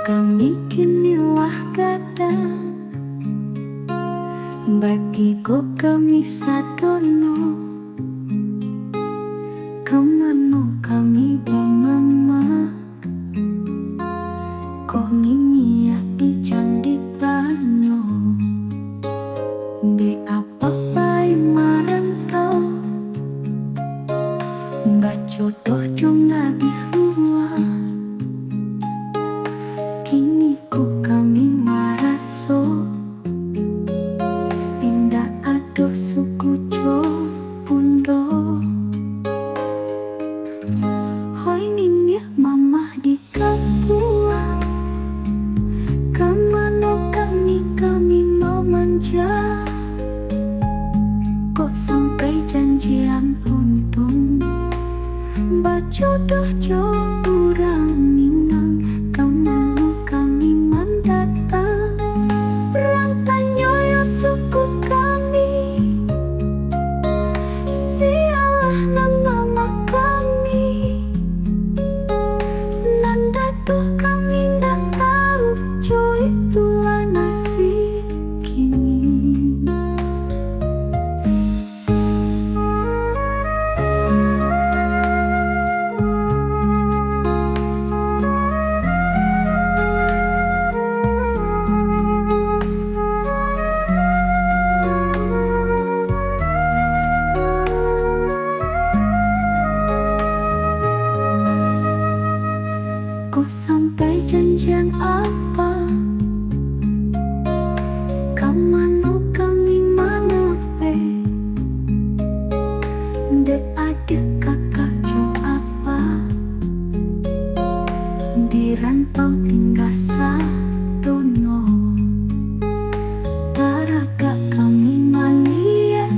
Kami kinilah kata bagiku kami sadono kemano kami bamama kok ngini ya ijan ditanyo de apa pai marantau mbak jodoh jonga bihua kini ku kami maraso pindah aduh suku jo pundo hoi nini mama di Kapua kemano kami mau manja kok sampai janjian untung bajodoh jo kurang minang kemano kami mendatang rantanya ya suku kami sialah nama kami nanda tuh kami ndak tahu jo itulah nasib kini. Kok sampai janjian apa? Kamano kami mana pe? Dek adik kakak jo apa? Di rantau tinggal sadono taraga kami maliek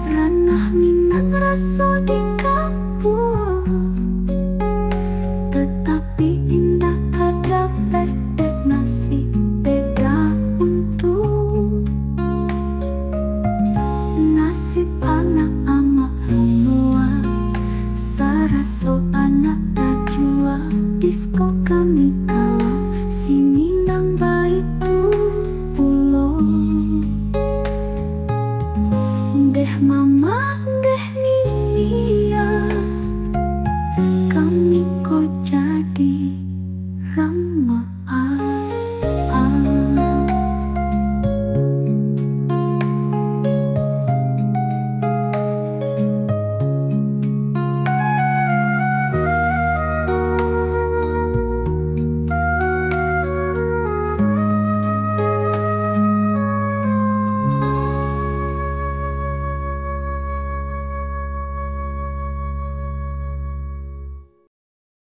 ranah minang raso di